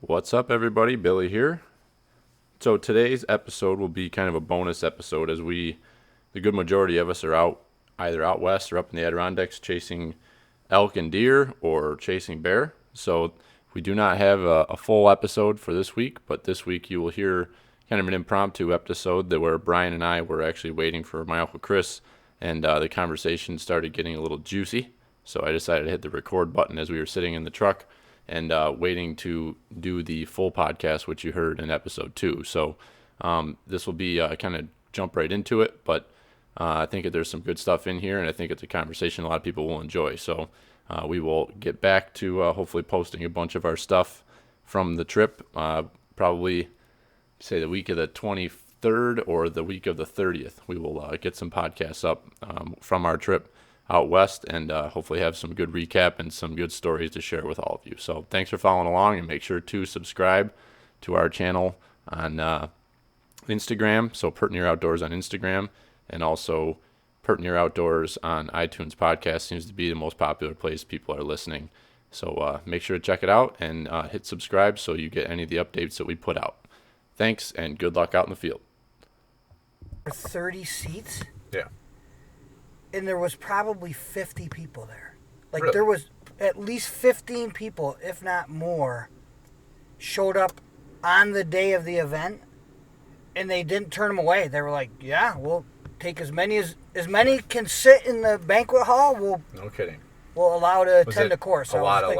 What's up, everybody? Billy here. So today's episode will be kind of a bonus episode as the good majority of us are either out west or up in the Adirondacks chasing elk and deer or chasing bear. So we do not have a full episode for this week, but this week you will hear kind of an impromptu episode where Brian and I were actually waiting for my uncle Chris, and the conversation started getting a little juicy. So I decided to hit the record button as we were sitting in the truck and waiting to do the full podcast, which you heard in episode 2. So this will be kind of jump right into it, but I think that there's some good stuff in here, and I think it's a conversation a lot of people will enjoy. So we will get back to hopefully posting a bunch of our stuff from the trip, probably say the week of the 23rd or the week of the 30th. We will get some podcasts up from our trip out west, and hopefully have some good recap and some good stories to share with all of you. So thanks for following along, and make sure to subscribe to our channel on Instagram. So Pert Near Outdoors on Instagram, and also Pert Near Outdoors on iTunes podcast seems to be the most popular place people are listening. So make sure to check it out and hit subscribe so you get any of the updates that we put out. Thanks, and good luck out in the field. 30 seats? Yeah. And there was probably 50 people there. Like, Really? There was at least 15 people, if not more, showed up on the day of the event, and they didn't turn them away. They were like, yeah, we'll take as many can sit in the banquet hall. No kidding. We'll allow to attend the course. A lot of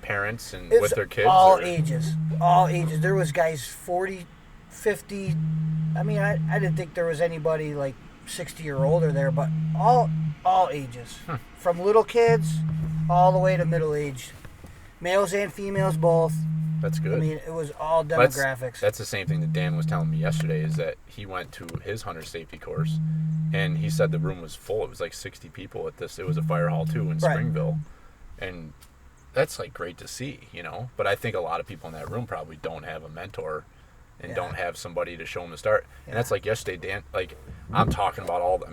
parents and with their kids? All ages. There was guys 40, 50. I mean, I didn't think there was anybody like 60 or older there, but all ages. From little kids all the way to middle-aged. Males and females both. That's good. I mean, it was all demographics. That's the same thing that Dan was telling me yesterday, is that he went to his hunter safety course, and he said the room was full. It was like 60 people at this. It was a fire hall, too, in Springville. And that's, great to see, But I think a lot of people in that room probably don't have a mentor and don't have somebody to show them to start. And that's like yesterday, Dan, I'm talking about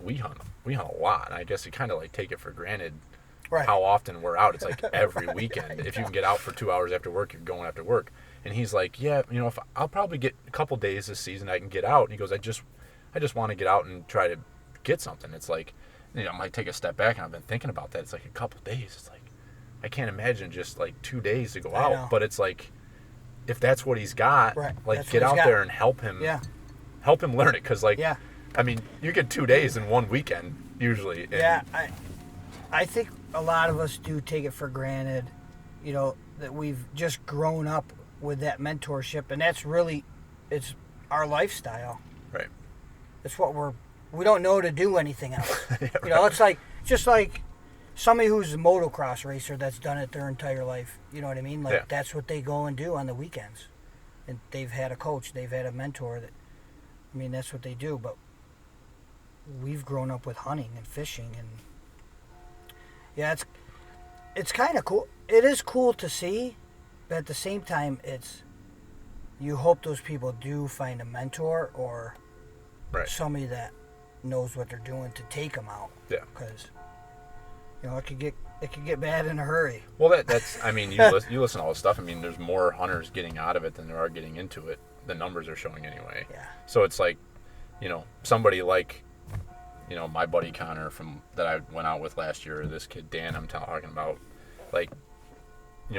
we hunt a lot. And I guess you kind of, take it for granted how often we're out. It's like every weekend. If you can get out for 2 hours after work, you're going after work. And he's like, yeah, if I'll probably get a couple days this season I can get out. And he goes, I just want to get out and try to get something. It's like, I might take a step back, and I've been thinking about that. It's like a couple days. It's like, I can't imagine just 2 days to go out. But it's like, if that's what he's got, get out there and help him. Yeah. Help him learn it, because you get 2 days in one weekend usually. Yeah, I think a lot of us do take it for granted, that we've just grown up with that mentorship, and that's really, it's our lifestyle. Right. It's what we don't know to do anything else. It's just like somebody who's a motocross racer that's done it their entire life. You know what I mean? That's what they go and do on the weekends. And they've had a coach, they've had a mentor. That's what they do. But we've grown up with hunting and fishing, and it's kind of cool. It is cool to see, but at the same time, you hope those people do find a mentor or somebody that knows what they're doing to take them out. Yeah. Because it could get bad in a hurry. Well, that's you listen to all this stuff. There's more hunters getting out of it than there are getting into it. The numbers are showing anyway. Yeah. So it's like, somebody like, my buddy Connor that I went out with last year, or this kid Dan I'm talking about,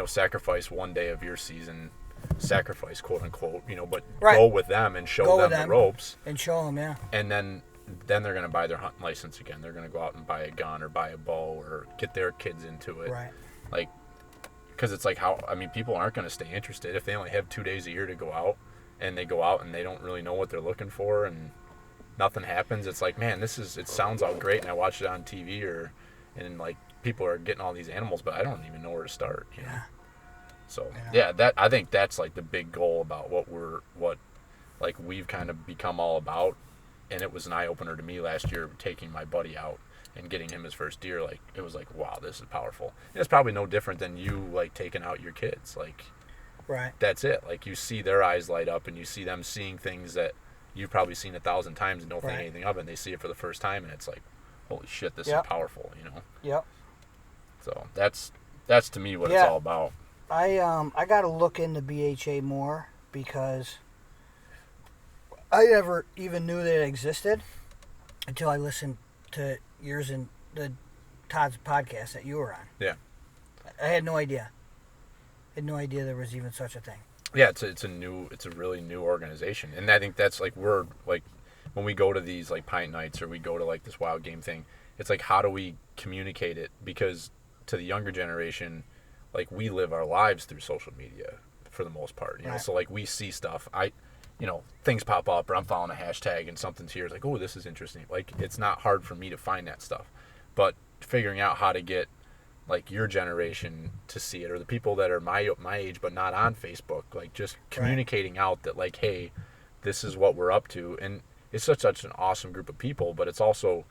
sacrifice one day of your season, sacrifice quote unquote, but go with them and show them the ropes and show them, yeah. And then they're going to buy their hunting license again. They're going to go out and buy a gun or buy a bow or get their kids into it. Right. Because it's people aren't going to stay interested if they only have 2 days a year to go out, and they go out and they don't really know what they're looking for and nothing happens. It's like, man, it sounds all great, and I watched it on TV and people are getting all these animals, but I don't even know where to start, Yeah. So, I think that's the big goal about what we've kind of become all about. And it was an eye-opener to me last year, taking my buddy out and getting him his first deer. It was like, wow, this is powerful. And it's probably no different than you, taking out your kids. Right. That's it. You see their eyes light up, and you see them seeing things that you've probably seen 1,000 times and don't think anything of it. And they see it for the first time, and it's like, holy shit, this is powerful, Yep. So that's to me what it's all about. I got to look into BHA more because I never even knew that it existed until I listened to yours and Todd's podcast that you were on. Yeah. I had no idea. I had no idea there was even such a thing. Yeah, it's a really new organization, and I think that's like we're like when we go to these like pint nights or we go to like this wild game thing, it's like how do we communicate it, because to the younger generation, like we live our lives through social media for the most part, you know. So like we see stuff, things pop up or I'm following a hashtag and something's here, it's like, oh, this is interesting. Like it's not hard for me to find that stuff, but figuring out how to get like your generation to see it, or the people that are my age but not on Facebook, like just communicating out that like, hey, this is what we're up to. And it's such an awesome group of people, but it's also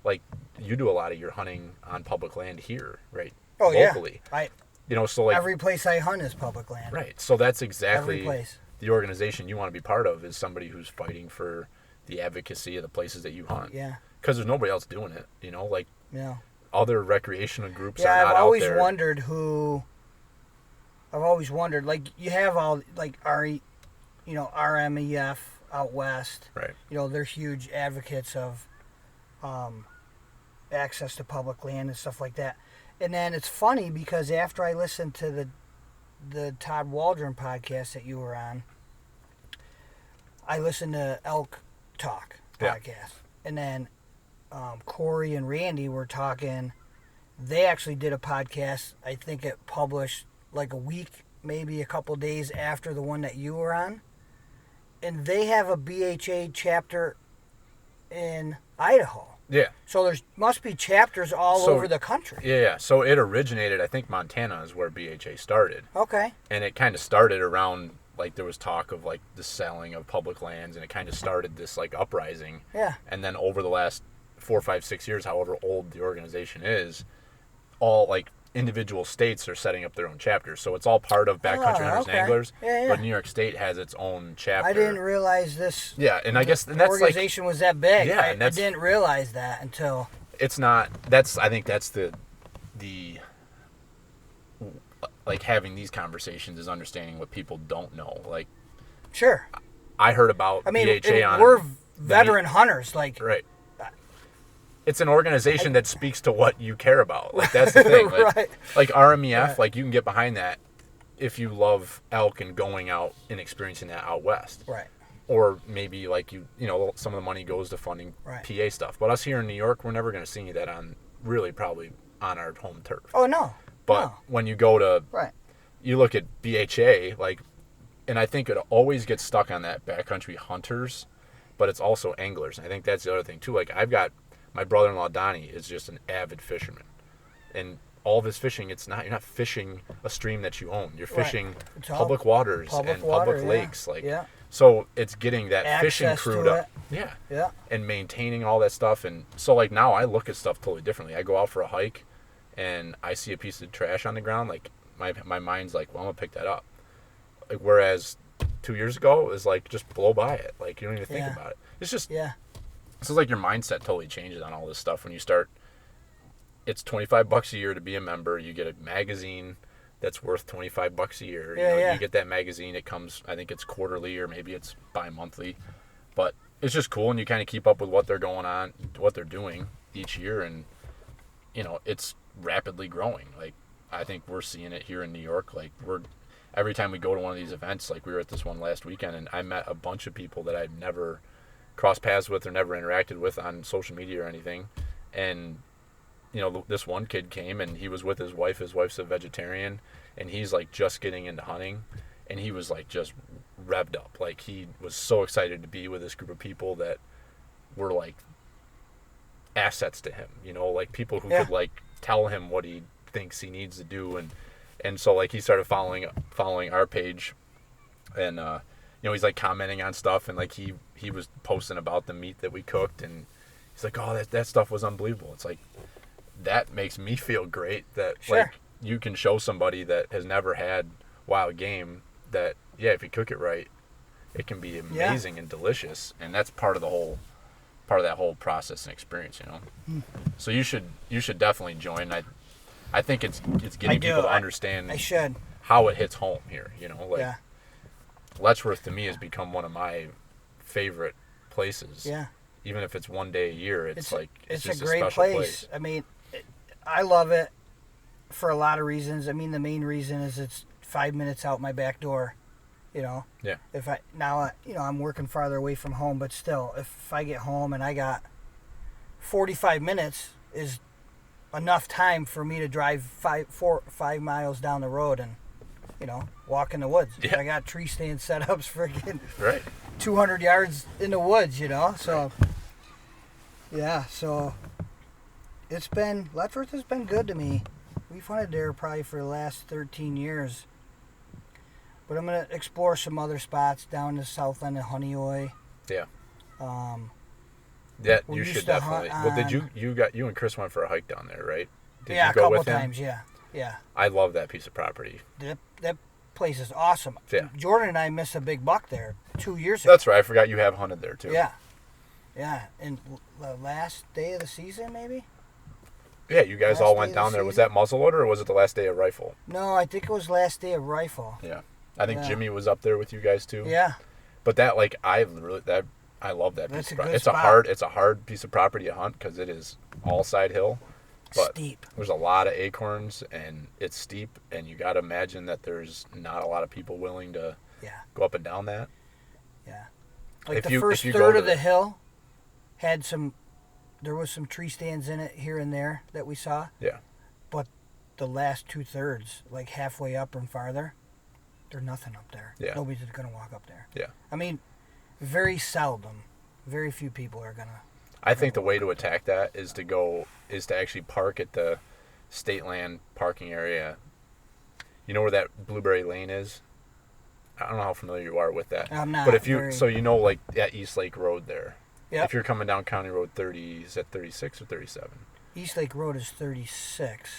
like you do a lot of your hunting on public land here, right? Oh, locally. Yeah. So like every place I hunt is public land. Right. So that's exactly every place. The organization you want to be part of is somebody who's fighting for the advocacy of the places that you hunt. Yeah. Because there's nobody else doing it, like other recreational groups are not I've always out there. wondered, like you have all like RMEF out west. Right. They're huge advocates of access to public land and stuff like that. And then it's funny because after I listened to the Todd Waldron podcast that you were on, I listened to Elk Talk podcast. And then Corey and Randy were talking. They actually did a podcast. I think it published like a week, maybe a couple days after the one that you were on. And they have a BHA chapter in Idaho. Yeah. So there must be chapters all over the country. Yeah. So it originated, I think Montana is where BHA started. Okay. And it kind of started around, like there was talk of like the selling of public lands, and it kind of started this like uprising. Yeah. And then over the last 4, 5, 6 years, however old the organization is, all like individual states are setting up their own chapters. So it's all part of Backcountry Hunters and Anglers. Yeah. But New York State has its own chapter. I didn't realize this. Yeah, and I guess that's organization was that big. Yeah, I didn't realize that until. It's not. I think that's the like having these conversations is understanding what people don't know. Like, sure. I heard about BHA on. We're veteran hunters, like. Right. It's an organization that speaks to what you care about. Like that's the thing. Like, like RMEF, like you can get behind that if you love elk and going out and experiencing that out west. Right. Or maybe like some of the money goes to funding PA stuff. But us here in New York, we're never going to see any of that probably on our home turf. Oh no. But when you go to you look at BHA, like, and I think it always gets stuck on that backcountry hunters, but it's also anglers. And I think that's the other thing too. Like I've got my brother-in-law Donnie is just an avid fisherman, and all of his fishing, you're not fishing a stream that you own. You're fishing public waters and public lakes, so it's getting that access fishing crew up, and maintaining all that stuff. And so like now I look at stuff totally differently. I go out for a hike, and I see a piece of trash on the ground, like my mind's like, well, I'm gonna pick that up. Like whereas 2 years ago it was like just blow by it, like you don't even think about it. It's just So it's like your mindset totally changes on all this stuff when you start. It's $25 a year to be a member. You get a magazine that's worth $25 a year. You get that magazine. It comes, I think it's quarterly or maybe it's bi-monthly, but it's just cool, and you kind of keep up with what they're doing each year, and it's rapidly growing. Like I think we're seeing it here in New York. Like every time we go to one of these events, like we were at this one last weekend, and I met a bunch of people that I've never crossed paths with or never interacted with on social media or anything. And this one kid came, and he was with his wife. His wife's a vegetarian, and he's like just getting into hunting, and he was like just revved up. Like he was so excited to be with this group of people that were like assets to him, like people who could like tell him what he thinks he needs to do. And so like he started following our page, and he's like commenting on stuff, and like he was posting about the meat that we cooked, and he's like, oh, that stuff was unbelievable. It's like, that makes me feel great that like you can show somebody that has never had wild game that if you cook it right, it can be amazing and delicious, and that's part of that whole process and experience, So you should definitely join. I think it's getting people to understand how it hits home here. Yeah. Letchworth to me has become one of my favorite places. Yeah. Even if it's one day a year, it's just a great special place. I mean, I love it for a lot of reasons. I mean, the main reason is it's 5 minutes out my back door. Yeah. I'm working farther away from home, but still, if I get home and I got 45 minutes is enough time for me to drive 5 miles down the road and, walk in the woods. Yeah. I got tree stand setups freaking Right. 200 yards in the woods, so yeah, so Letchworth has been good to me. We've hunted there probably for the last 13 years. But I'm going to explore some other spots down the south end of Honeoye. Yeah. Yeah, you should definitely. Well, did you and Chris went for a hike down there, right? Did yeah, you go a couple with him? times, yeah. I love that piece of property. That place is awesome. Yeah. Jordan and I missed a big buck there 2 years ago. That's right. I forgot you have hunted there too. Yeah. Yeah, and the last day of the season, maybe? Yeah, you guys Last all day went of the down there. Was season? that muzzleloader or was it the last day of rifle? No, I think it was last day of rifle. Yeah. I think Yeah. Jimmy was up there with you guys too. Yeah. But I love that That's piece a of good property. spot. It's a hard piece of property to hunt because it is all side hill. But Steep. there's a lot of acorns and it's steep, and you got to imagine that there's not a lot of people willing to go up and down that. Yeah. Like If the you- first if you go third to of the the- hill there was some tree stands in it here and there that we saw. Yeah. But the last 2/3, like halfway up and farther, there's nothing up there. Yeah. Nobody's going to walk up there. Yeah. I mean, very seldom. Very few people are going to. I think the way to attack that is to actually park at the state land parking area. You know where that Blueberry Lane is? I don't know how familiar you are with that. I'm not. But if you very... like that East Lake Road there. Yep. If you're coming down County Road 30, is that 36 or 37? East Lake Road is 36.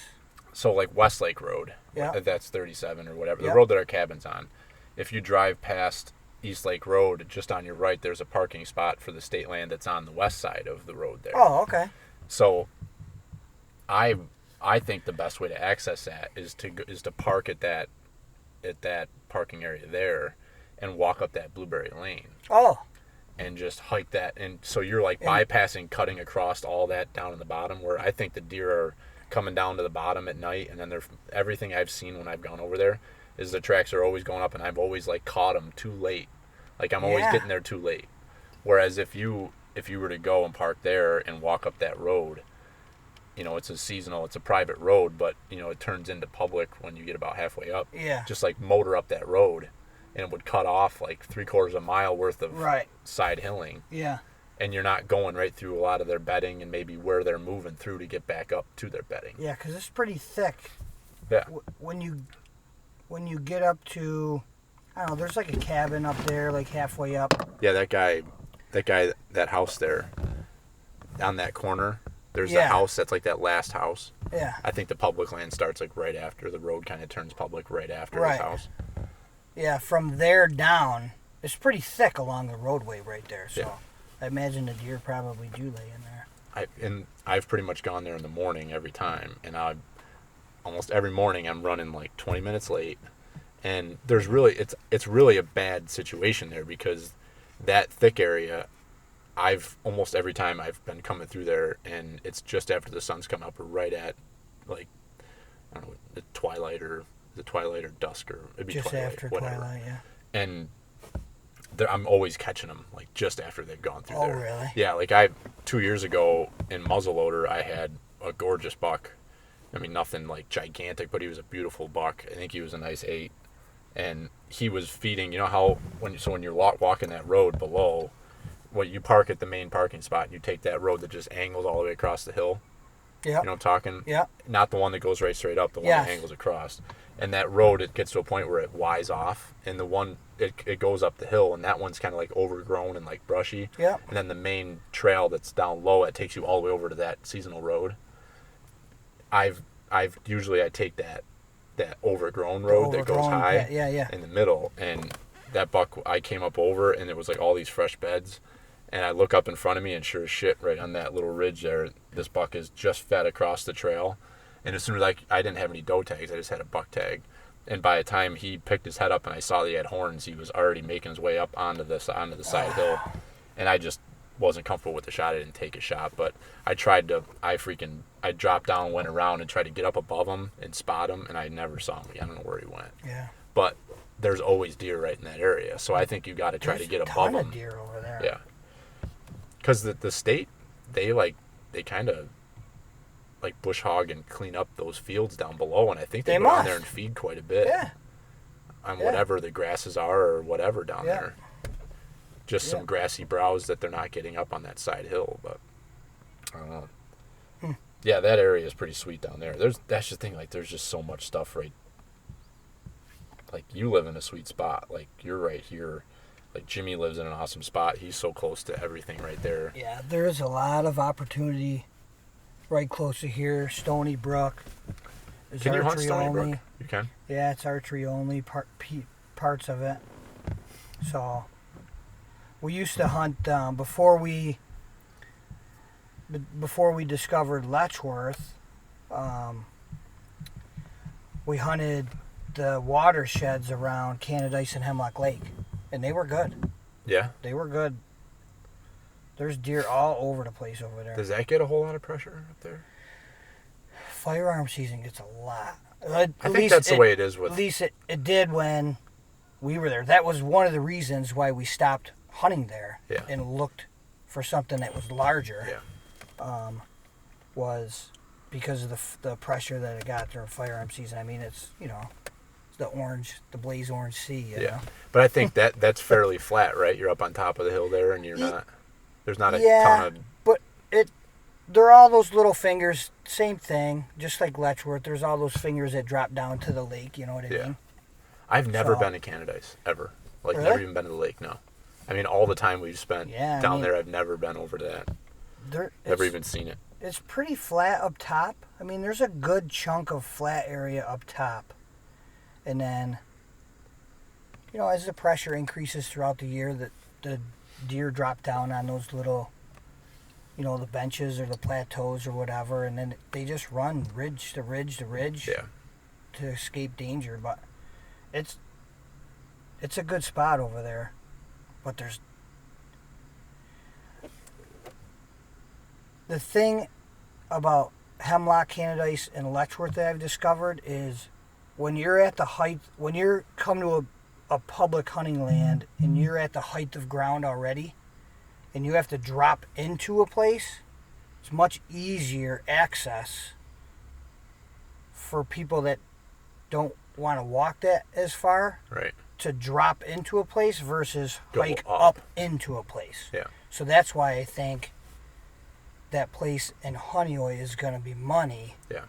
So like West Lake Road. Yeah. That's 37 or whatever. The Yep. road that our cabin's on. If you drive past East Lake Road, just on your right, there's a parking spot for the state land that's on the west side of the road there. Oh, okay. So, I think the best way to access that is to park at that parking area there, and walk up that Blueberry Lane, Oh, and just hike that. And so you're like bypassing, cutting across all that down in the bottom, where I think the deer are coming down to the bottom at night, and then everything I've seen when I've gone over there is the tracks are always going up, and I've always like caught them too late. Like I'm always getting there too late. Whereas if you were to go and park there and walk up that road, it's a private road, but it turns into public when you get about halfway up. yeah. Just like motor up that road, and it would cut off like 3/4 a mile worth of Right. side hilling, Yeah. and you're not going right through a lot of their bedding and maybe where they're moving through to get back up to their bedding. Yeah, because it's pretty thick. Yeah. When you get up to, I don't know, there's like a cabin up there, like halfway up. Yeah, that house there, on that corner, there's a Yeah. house that's like that last house. Yeah. I think the public land starts like right after the road kind of turns public right after Right. his house. Yeah, from there down, it's pretty thick along the roadway right there. So Yeah. I imagine the deer probably do lay in there. I've pretty much gone there in the morning every time, and almost every morning I'm running like 20 minutes late, and it's really a bad situation there because that thick area, I've almost every time I've been coming through there, and it's just after the sun's come up or right at like I don't know the twilight or dusk, or it'd be Just twilight, after whatever. twilight, yeah. And I'm always catching them like just after they've gone through Oh, there. really? Yeah, like 2 years ago in muzzleloader, I had a gorgeous buck. I mean, nothing like gigantic, but he was a beautiful buck. I think he was a nice 8, and he was feeding. You know how when you're walking that road below, you park at the main parking spot, and you take that road that just angles all the way across the hill. Yeah. You know what I'm talking? Yeah. Not the one that goes right straight up, the one Yes. that angles across. And that road, it gets to a point where it Y's off, and the one, it goes up the hill, and that one's kind of like overgrown and like brushy. Yeah. And then the main trail that's down low, it takes you all the way over to that seasonal road. I've usually I take that overgrown road that goes overgrown, high yeah. in the middle, and that buck, I came up over, and it was like all these fresh beds. And I look up in front of me, and sure as shit, right on that little ridge there, this buck is just fed across the trail. And as soon as I didn't have any doe tags, I just had a buck tag. And by the time he picked his head up and I saw that he had horns, he was already making his way up onto the side hill. And I just wasn't comfortable with the shot. I didn't take a shot, but I dropped down, went around, and tried to get up above him and spot him, and I never saw him again. I don't know where he went. Yeah. But there's always deer right in that area, so I think you got to try to get above them. There's a ton of deer over there. Yeah. Because the state, they kind of like bush hog and clean up those fields down below, and I think they go down there and feed quite a bit. Yeah. On whatever the grasses are or whatever down there. Just some grassy browse that they're not getting up on that side hill, but I don't know. Yeah, that area is pretty sweet down there. That's the thing, like there's just so much stuff right. Like you live in a sweet spot. Like you're right here. Like Jimmy lives in an awesome spot. He's so close to everything right there. Yeah, there's a lot of opportunity right close to here. Stony Brook. Can you hunt Stony Brook? You can? Yeah, it's archery only, parts of it. So, we used to hunt before we discovered Letchworth. We hunted the watersheds around Canadice and Hemlock Lake, and they were good. Yeah? They were good. There's deer all over the place over there. Does that get a whole lot of pressure up there? Firearm season gets a lot. I think that's the way it is with... At least it did when we were there. That was one of the reasons why we stopped hunting there and looked for something that was larger. Yeah. Was because of the pressure that it got during firearm season. I mean, it's, the blaze orange sea. You know? But I think that's fairly flat, right? You're up on top of the hill there, and there's not a ton of... but there are all those little fingers, same thing, just like Letchworth. There's all those fingers that drop down to the lake, you know what I mean? I've never been to Canadice, ever. Like, really? never even been to the lake, no. I mean, all the time we've spent down there, I've never been over to that. Never even seen it. It's pretty flat up top. I mean, there's a good chunk of flat area up top. And then, as the pressure increases throughout the year, the deer drop down on those little, the benches or the plateaus or whatever, and then they just run ridge to ridge to ridge to escape danger. But it's a good spot over there. But the thing about Hemlock, Canadice, and Letchworth that I've discovered is when you're at the height, when you're come to a public hunting land and you're at the height of ground already, and you have to drop into a place, it's much easier access for people that don't want to walk that as far to drop into a place versus hike up into a place. Yeah. So that's why I think that place in Honeoye is going to be money. Yeah.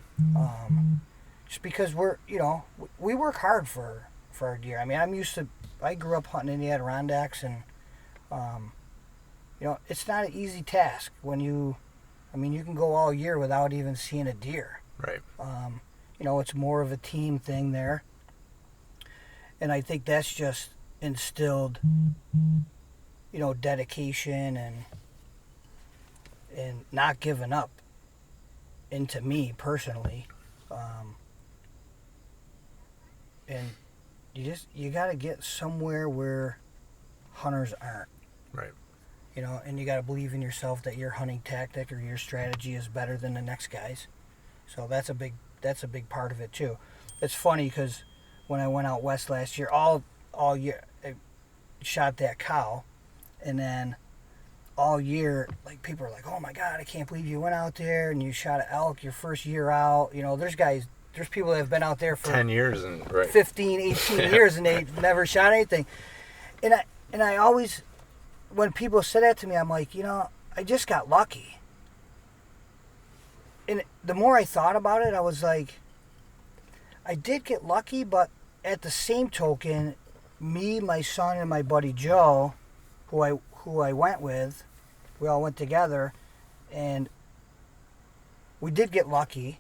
Just because we work hard for our deer. I mean, I grew up hunting in the Adirondacks, and it's not an easy task when you can go all year without even seeing a deer. Right. It's more of a team thing there. And I think that's just instilled, dedication and not giving up into me personally. And you got to get somewhere where hunters aren't. Right. And you got to believe in yourself that your hunting tactic or your strategy is better than the next guy's. So that's a big part of it too. It's funny because when I went out west last year, all year I shot that cow, and then all year, like, people are like, "Oh my God, I can't believe you went out there and you shot an elk your first year out." There's people that have been out there for 10 years and 15, 18 years, and they've never shot anything. And I always, when people say that to me, I'm like, I just got lucky. And the more I thought about it, I was like, I did get lucky, but at the same token, me, my son, and my buddy Joe, who I went with, we all went together, and we did get lucky.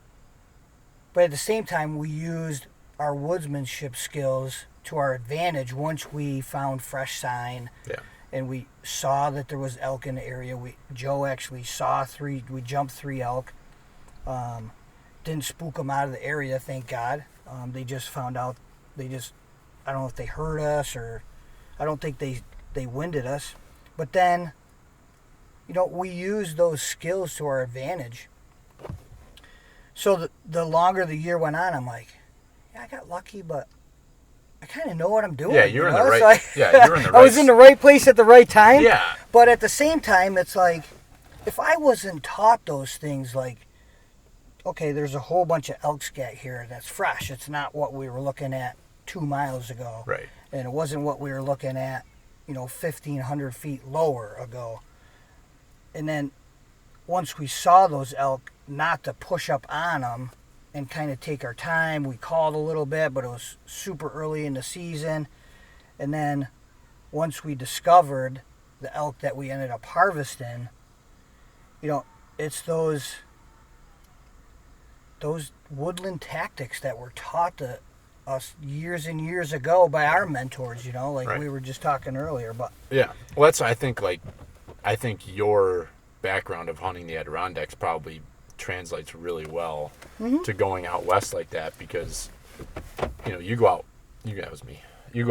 But at the same time, we used our woodsmanship skills to our advantage once we found fresh sign. Yeah. And we saw that there was elk in the area. Joe actually saw we jumped 3 elk. Didn't spook them out of the area, thank God. They just found out They just, I don't know if they heard us or I don't think they winded us. But then, we used those skills to our advantage. So the longer the year went on, I'm like, yeah, I got lucky, but I kind of know what I'm doing. Yeah, you're in the right. You're in the right. I was in the right place at the right time. Yeah. But at the same time, it's like, if I wasn't taught those things, like, okay, there's a whole bunch of elk scat here that's fresh. It's not what we were looking at 2 miles ago. Right. And it wasn't what we were looking at, 1,500 feet lower ago. And then once we saw those elk, not to push up on them and kind of take our time. We called a little bit, but it was super early in the season. And then once we discovered the elk that we ended up harvesting, it's those woodland tactics that were taught to us years and years ago by our mentors, Right. We were just talking earlier. But yeah, well, I think your background of hunting the Adirondacks probably translates really well to going out west like that, because you go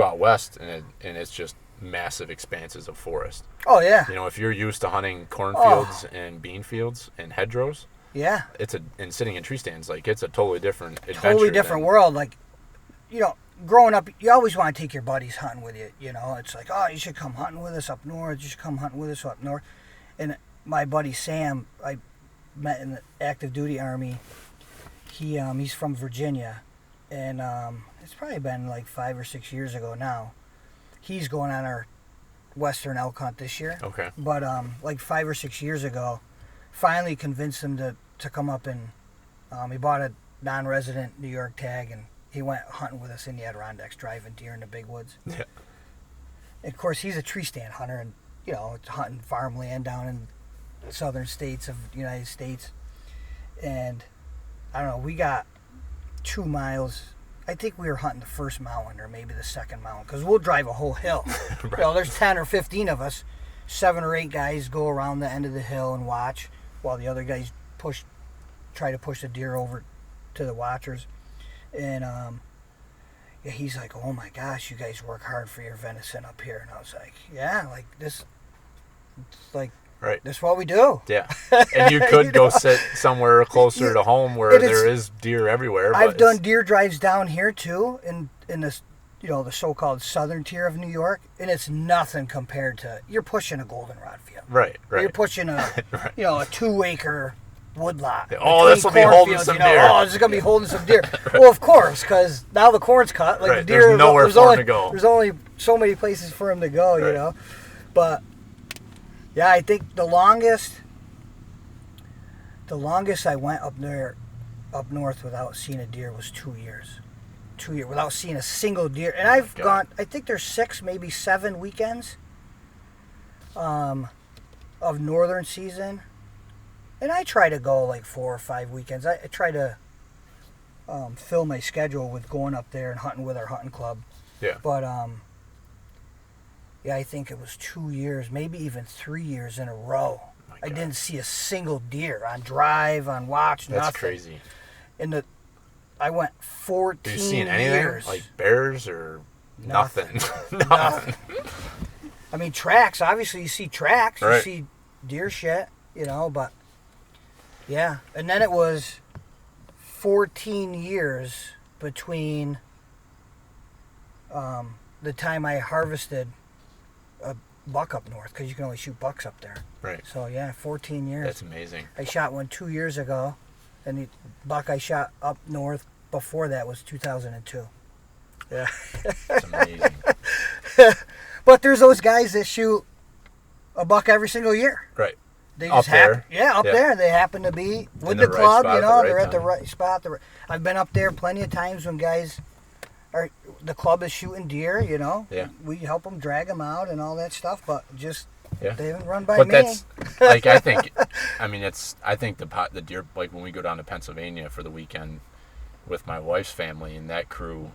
out west and it's just massive expanses of forest. Oh yeah. If you're used to hunting cornfields and bean fields and hedgerows, yeah, and sitting in tree stands, like, it's a totally different adventure. Totally different world. Like, growing up, you always want to take your buddies hunting with you. It's like, oh, you should come hunting with us up north. You should come hunting with us up north. And my buddy Sam, I met in the active duty army. He's from Virginia, and it's probably been like 5 or 6 years ago now. He's going on our western elk hunt this year. Okay. But like 5 or 6 years ago, finally convinced him to come up and he bought a non-resident New York tag, and he went hunting with us in the Adirondacks, driving deer in the big woods. Yeah. And of course, he's a tree stand hunter, and hunting farmland down in southern states of the United States. And I don't know, we got 2 miles. I think we were hunting the first mountain or maybe the second mountain, because we'll drive a whole hill. Right. There's 10 or 15 of us. 7 or 8 guys go around the end of the hill and watch, while the other guys try to push the deer over to the watchers. And he's like, oh my gosh, you guys work hard for your venison up here. And I was like, yeah, like this, it's like, right, this is what we do. Yeah. And you could go sit somewhere closer to home where there is deer everywhere. I've done deer drives down here too, in this, the so-called southern tier of New York, and it's nothing compared to, you're pushing a goldenrod field. Right. You're pushing a, right. A 2-acre woodlot. Oh, this will be holding some deer. Oh, this is going to be holding some deer. Right. Well, of course, because now the corn's cut. Like, right. the deer, there's nowhere for him to go. There's only so many places for him to go, right. But, yeah, I think the longest I went up north without seeing a deer was 2 years. 2 years without seeing a single deer. And I've gone, I think there's 6, maybe 7 weekends of northern season. And I try to go like 4 or 5 weekends. I try to fill my schedule with going up there and hunting with our hunting club. Yeah. But, I think it was 2 years, maybe even 3 years in a row. I didn't see a single deer on drive, on watch, nothing. That's crazy. I went 14 years. Did you see anything? Like bears or nothing? Nothing. I mean, tracks. Obviously, you see tracks. Right. You see deer shit, but... Yeah, and then it was 14 years between the time I harvested a buck up north, because you can only shoot bucks up there. Right. So, 14 years. That's amazing. I shot one 2 years ago, and the buck I shot up north before that was 2002. Yeah. That's amazing. But there's those guys that shoot a buck every single year. Right. They just there. Up there. They happen to be with the club, they're at the right spot. I've been up there plenty of times when the club is shooting deer, Yeah. We help them drag them out and all that stuff, but just they haven't run by but me. That's like, I think the deer, like when we go down to Pennsylvania for the weekend with my wife's family and that crew,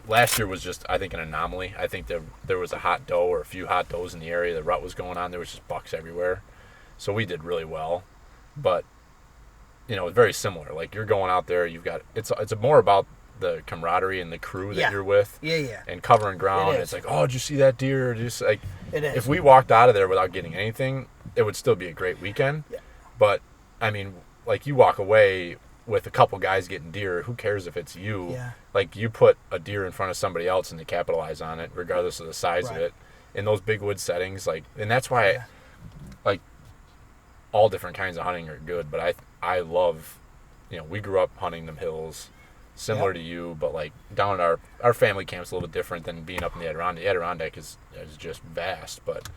last year was just, I think, an anomaly. I think there was a hot doe or a few hot does in the area. The rut was going on. There was just bucks everywhere. So we did really well. But very similar. Like you're going out there, it's more about the camaraderie and the crew that you're with. Yeah. And covering ground. It's like, oh, did you see that deer? Just like it is. If we walked out of there without getting anything, it would still be a great weekend. Yeah. But I mean, like you walk away with a couple guys getting deer, who cares if it's you? Yeah. Like you put a deer in front of somebody else and they capitalize on it, regardless of the size of it. In those big wood settings, and that's why, like, all different kinds of hunting are good. But I love, we grew up hunting them hills, similar to you, but like down at our family camp's a little different than being up in the Adirondack. The Adirondack is just vast, but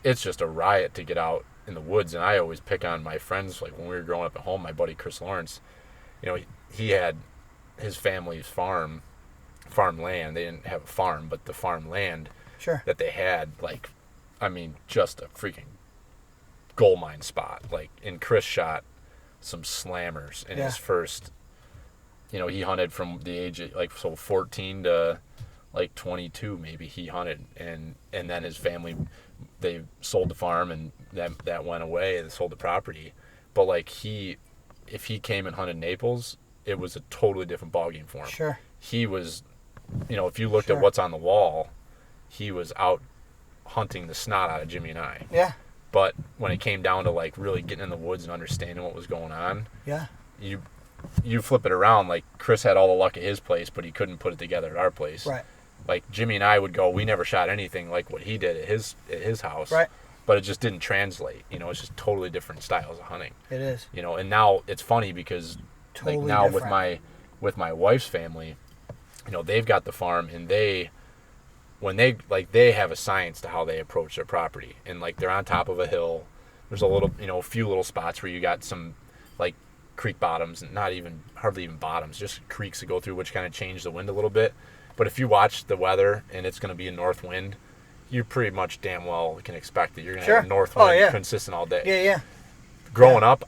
it's just a riot to get out in the woods. And I always pick on my friends, like when we were growing up at home. My buddy Chris Lawrence, he had his family's farmland. They didn't have a farm, but the farmland that they had, like, I mean, just a freaking gold mine spot. Like, and Chris shot some slammers in his first. He hunted from the age of 14 to 22 maybe. He hunted, and then his family, they sold the farm, and that went away. They sold the property, but if he came and hunted Naples, it was a totally different ballgame for him. Sure. He was, if you looked at what's on the wall, he was out hunting the snot out of Jimmy and I. Yeah. But when it came down to really getting in the woods and understanding what was going on, you flip it around. Like Chris had all the luck at his place, but he couldn't put it together at our place. Right. Like Jimmy and I would go, we never shot anything like what he did at his house. Right. But it just didn't translate. It's just totally different styles of hunting. It is. And now it's funny because totally now different. with my wife's family, they've got the farm, and they have a science to how they approach their property, and they're on top of a hill. There's a few little spots where you got some creek bottoms, and hardly even bottoms, just creeks to go through, which kind of change the wind a little bit. But if you watch the weather and it's going to be a north wind, you pretty much damn well can expect that you're going to have a north wind consistent all day. Yeah. Growing up,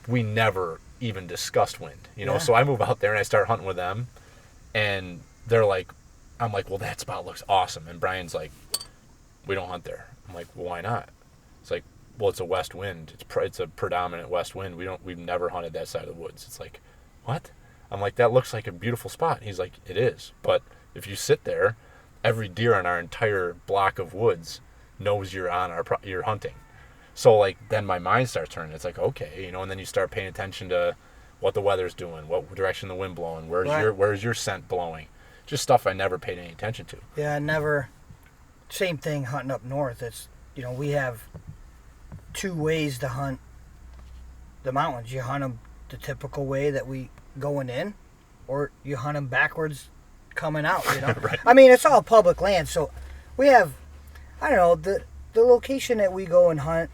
we never even discussed wind, so I move out there and I start hunting with them, and they're like, I'm like, well, that spot looks awesome. And Brian's like, we don't hunt there. I'm like, well, why not? It's like, well, it's a west wind. It's a predominant west wind. We've never hunted that side of the woods. It's like, what? I'm like, that looks like a beautiful spot. He's like, it is. But if you sit there, every deer on our entire block of woods knows you're hunting. So then my mind starts turning. It's like, okay, and then you start paying attention to what the weather's doing, what direction the wind blowing, where's your scent blowing. Just stuff I never paid any attention to. Yeah, never. Same thing hunting up north. It's, we have two ways to hunt the mountains. You hunt them the typical way that we going in, or you hunt them backwards coming out, Right. I mean, it's all public land, so we have, I don't know, the location that we go and hunt,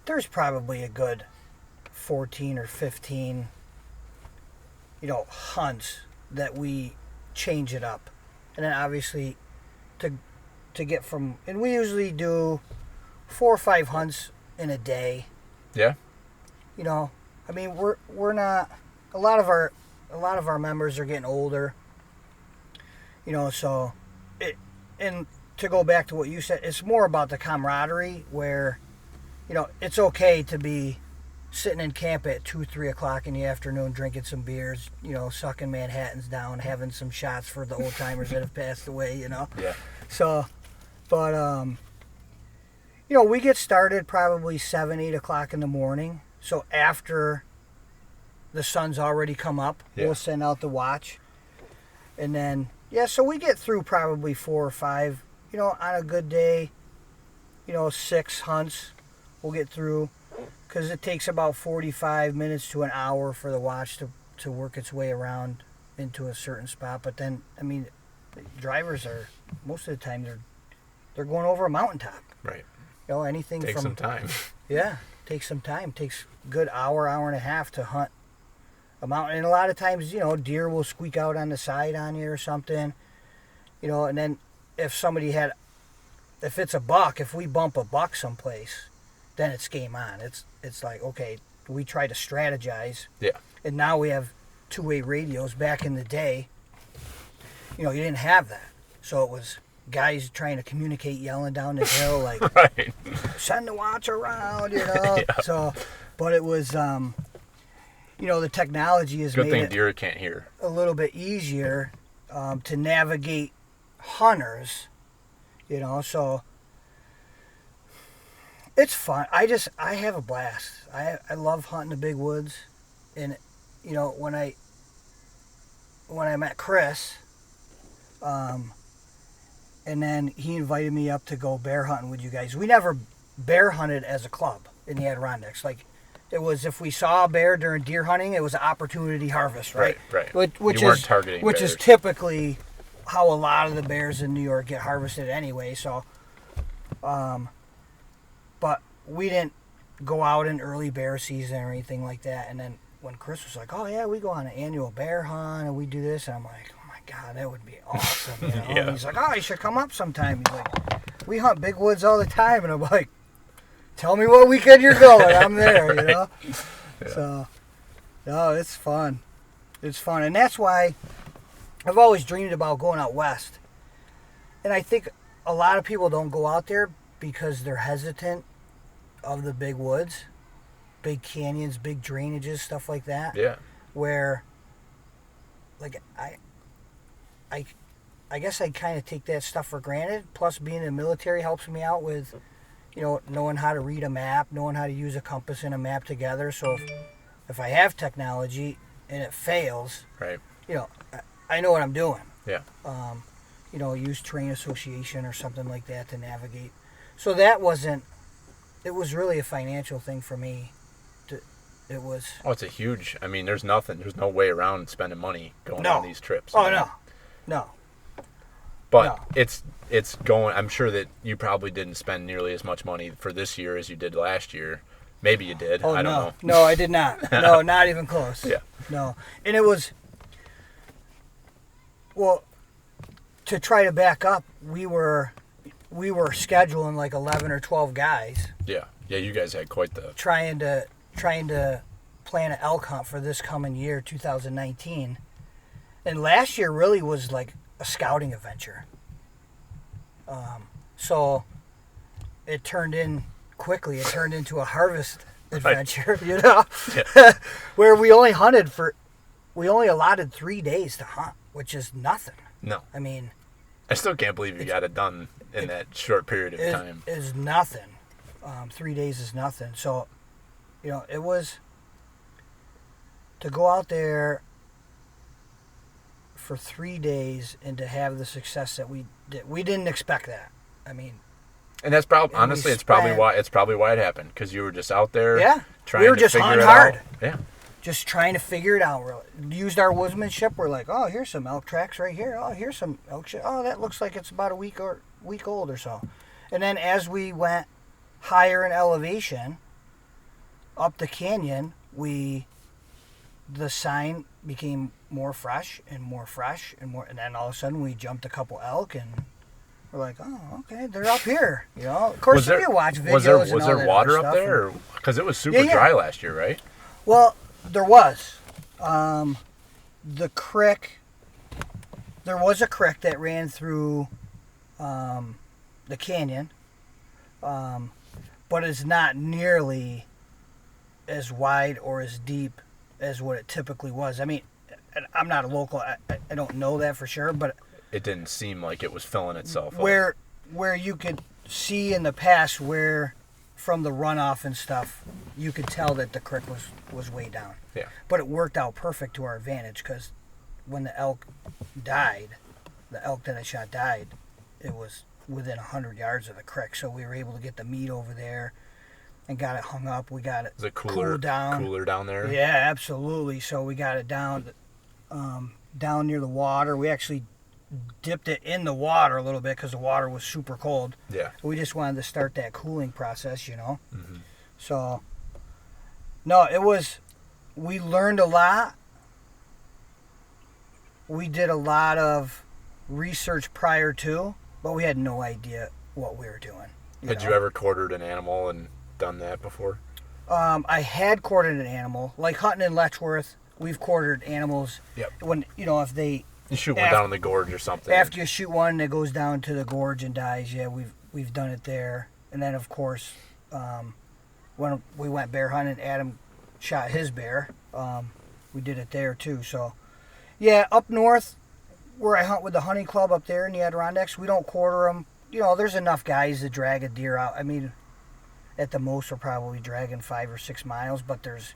there's probably a good 14 or 15, hunts that we change it up. And then obviously to get from, and we usually do 4 or 5 hunts in a day. Yeah. I mean, we're not, a lot of our members are getting older. So and to go back to what you said, it's more about the camaraderie where, it's okay to be sitting in camp at 2-3 o'clock in the afternoon, drinking some beers, sucking Manhattans down, having some shots for the old timers that have passed away, Yeah. So, but we get started probably 7-8 o'clock in the morning. So after the sun's already come up, we'll send out the watch, and then so we get through probably 4 or 5. On a good day, 6 hunts we'll get through. Because it takes about 45 minutes to an hour for the watch to work its way around into a certain spot. But then, I mean, drivers are, most of the time, they're going over a mountaintop. Right. Anything takes from... some time. Yeah, takes some time. Takes a good hour and a half to hunt a mountain. And a lot of times, deer will squeak out on the side on you or something. And then if it's a buck, if we bump a buck someplace, then it's game on. It's like, okay, we try to strategize. Yeah. And now we have two-way radios. Back in the day, you didn't have that. So it was guys trying to communicate, yelling down the hill, like, right. send the watch around, Yeah. So, But it was, the technology has Good made thing it deer can't hear. a little bit easier to navigate hunters, so it's fun. I have a blast. I love hunting the big woods, and when I met Chris, and then he invited me up to go bear hunting with you guys. We never bear hunted as a club in the Adirondacks. Like, it was if we saw a bear during deer hunting, it was an opportunity harvest, right? Right. Which you weren't targeting which bears. is typically how a lot of the bears in New York get harvested anyway. So, but we didn't go out in early bear season or anything like that. And then when Chris was like, "Oh yeah, we go on an annual bear hunt and we do this," and I'm like, "Oh my God, that would be awesome!" Yeah. And he's like, "Oh, you should come up sometime." He's like, "We hunt big woods all the time," and I'm like, "Tell me what weekend you're going. I'm there." Yeah. So, no, it's fun. It's fun, and that's why I've always dreamed about going out west. And I think a lot of people don't go out there because they're hesitant of the big woods, big canyons, big drainages, stuff like that. Yeah. Where, like, I guess I kind of take that stuff for granted. Plus, being in the military helps me out with, knowing how to read a map, knowing how to use a compass and a map together. So if I have technology and it fails, right, I know what I'm doing. Yeah. Use terrain association or something like that to navigate. So that wasn't. It was really a financial thing for me. It was. Oh, it's a huge. I mean, there's no way around spending money going on these trips. Oh no. But it's going. I'm sure that you probably didn't spend nearly as much money for this year as you did last year. Maybe you did. Oh, I don't know. No, I did not. No, not even close. Yeah. No, and it was. Well, to try to back up, we were scheduling like 11 or 12 guys. Yeah. Yeah, you guys had quite the trying to plan an elk hunt for this coming year, 2019. And last year really was like a scouting adventure. So it turned into a harvest adventure, Yeah. where we only allotted 3 days to hunt, which is nothing. No. I mean, I still can't believe you got it done in that short period of time. Is nothing. 3 days is nothing. So, it was to go out there for 3 days and to have the success that we did. We didn't expect that. I mean, and that's probably honestly, it's probably why it happened, because you were just out there. Yeah, trying we were to just figure hunting it hard. out. Yeah. Just trying to figure it out. We used our woodsmanship. We're like, oh, here's some elk tracks right here. Oh, here's some elk shit. Oh, that looks like it's about a week old or so. And then as we went higher in elevation, up the canyon, the sign became more fresh and more, and then all of a sudden we jumped a couple elk, and we're like, oh, okay, they're up here. Of course, you can watch videos. Was there water up there? Because it was super dry last year, right? Well, there was. The creek. There was a creek that ran through the canyon, but it's not nearly as wide or as deep as what it typically was. I mean, I'm not a local. I don't know that for sure, but it didn't seem like it was filling itself up. Where you could see in the past where, from the runoff and stuff, you could tell that the creek was way down. Yeah. But it worked out perfect to our advantage, because when the elk that I shot died, it was within 100 yards of the creek, so we were able to get the meat over there and got it hung up. We got it cooled down. Cooler down there? Yeah, absolutely. So we got it down near the water. We actually dipped it in the water a little bit because the water was super cold. Yeah. We just wanted to start that cooling process, Mm-hmm. So, no, we learned a lot. We did a lot of research prior to, but we had no idea what we were doing. Had you ever quartered an animal and done that before? I had quartered an animal. Like hunting in Letchworth, we've quartered animals. Yep. When, if they... You shoot one down in the gorge or something. After you shoot one that goes down to the gorge and dies, yeah, we've done it there. And then, of course, when we went bear hunting, Adam shot his bear. We did it there too. So, yeah, up north where I hunt with the hunting club up there in the Adirondacks, we don't quarter them. You know, there's enough guys to drag a deer out. I mean, at the most, we're probably dragging 5 or 6 miles, but there's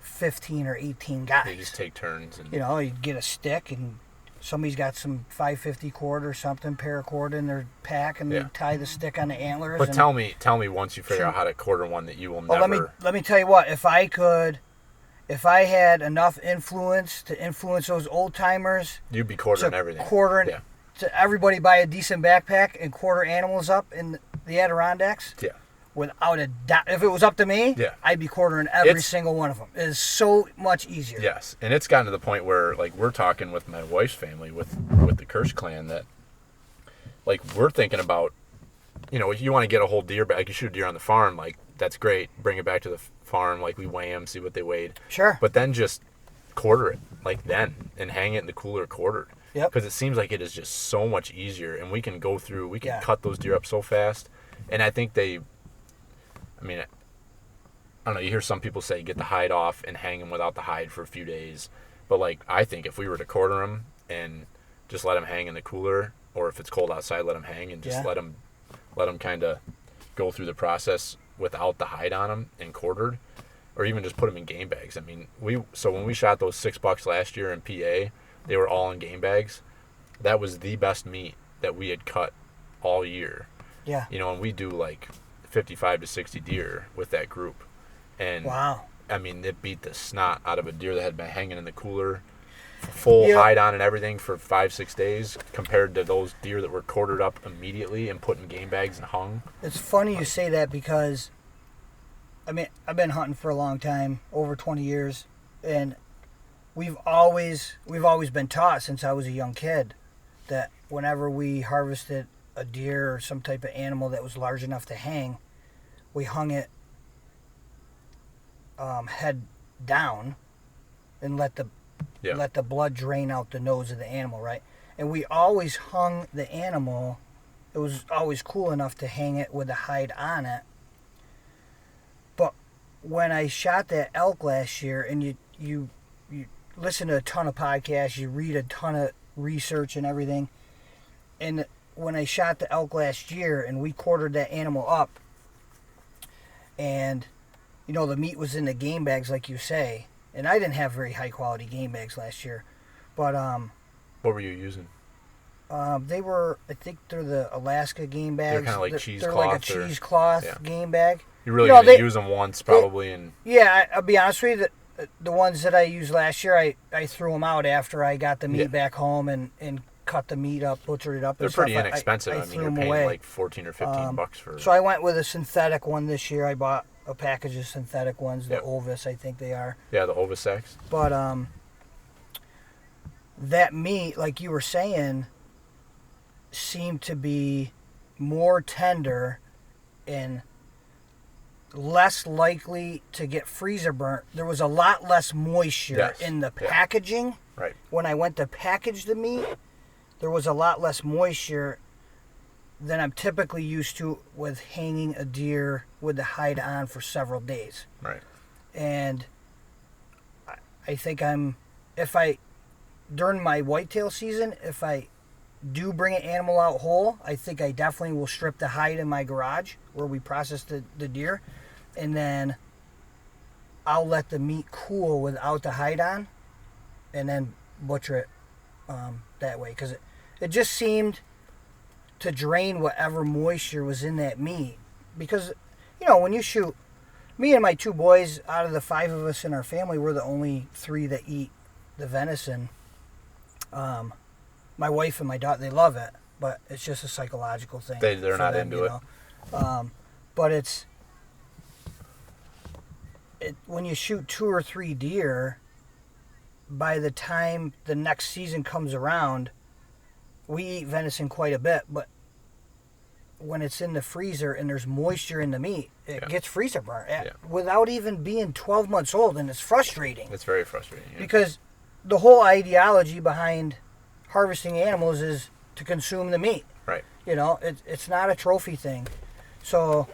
15 or 18 guys. They just take turns. And... You know, you get a stick and somebody's got some 550 cord or something, paracord in their pack, and they tie the stick on the antlers. But tell me once you figure out how to quarter one that you will never... Let me tell you what, if I had enough influence to influence those old timers... You'd be quartering everything. To everybody buy a decent backpack and quarter animals up in the Adirondacks. Yeah. Without a doubt. If it was up to me, I'd be quartering every single one of them. It is so much easier. Yes, and it's gotten to the point where, like, we're talking with my wife's family, with the Kirsch clan, that, like, we're thinking about, you know, if you want to get a whole deer back, like, you shoot a deer on the farm, like, that's great. Bring it back to the farm, like, we weigh them, see what they weighed. Sure. But then just quarter it, like, then, and hang it in the cooler quartered. Yep. Because it seems like it is just so much easier, and we can go through, we can cut those deer up so fast, and I think I mean, I don't know, you hear some people say get the hide off and hang them without the hide for a few days. But, like, I think if we were to quarter them and just let them hang in the cooler, or if it's cold outside, let them hang and just let them kind of go through the process without the hide on them and quartered, or even just put them in game bags. I mean, when we shot those 6 bucks last year in PA, they were all in game bags. That was the best meat that we had cut all year. Yeah. You know, and we do, like, 55 to 60 deer with that group. And wow. I mean, it beat the snot out of a deer that had been hanging in the cooler, full hide on and everything for 5-6 days, compared to those deer that were quartered up immediately and put in game bags and hung. It's funny you say that because, I mean, I've been hunting for a long time, over 20 years, and we've always been taught since I was a young kid that whenever we harvested a deer or some type of animal that was large enough to hang, we hung it head down and let the blood drain out the nose of the animal, right? And we always hung the animal. It was always cool enough to hang it with the hide on it. But when I shot that elk last year, and you listen to a ton of podcasts, you read a ton of research and everything, and when I shot the elk last year and we quartered that animal up, and, you know, the meat was in the game bags, like you say, and I didn't have very high quality game bags last year, but what were you using? They were, I think they're the Alaska game bags. They're kind of like cheesecloth. They're like a cheesecloth game bag. You really only use them once, probably. I'll be honest with you, the ones that I used last year, I threw them out after I got the meat back home and cut the meat up, butchered it up. They're pretty inexpensive. I mean, you're paying like 14 or 15 bucks for. So I went with a synthetic one this year. I bought a package of synthetic ones, the Ovis, I think they are. Yeah, the Ovis X. But that meat, like you were saying, seemed to be more tender and less likely to get freezer burnt. There was a lot less moisture in the packaging. Right. When I went to package the meat, there was a lot less moisture than I'm typically used to with hanging a deer with the hide on for several days. Right. And I think during my whitetail season, if I do bring an animal out whole, I think I definitely will strip the hide in my garage where we process the deer, and then I'll let the meat cool without the hide on, and then butcher it that way, because it just seemed to drain whatever moisture was in that meat. Because, you know, when you shoot, me and my 2 boys, out of the 5 of us in our family, we're the only 3 that eat the venison. My wife and my daughter, they love it, but it's just a psychological thing. They're not into it. But when you shoot 2 or 3 deer, by the time the next season comes around, we eat venison quite a bit, but when it's in the freezer and there's moisture in the meat, it gets freezer burnt without even being 12 months old, and it's frustrating. It's very frustrating. Yeah. Because the whole ideology behind harvesting animals is to consume the meat. Right. You know, it's not a trophy thing. So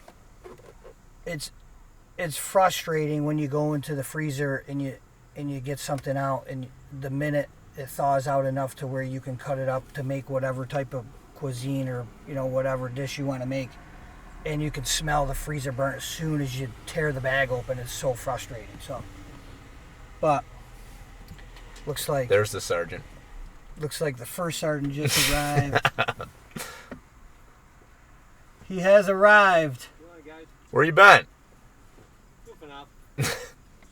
it's frustrating when you go into the freezer and you get something out, and the minute it thaws out enough to where you can cut it up to make whatever type of cuisine or whatever dish you want to make, and you can smell the freezer burn as soon as you tear the bag open. It's so frustrating. So, but looks like there's the sergeant. Looks like the first sergeant just arrived. He has arrived. Where you been? Goofing up.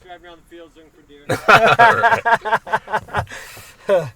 Driving around the fields looking for deer.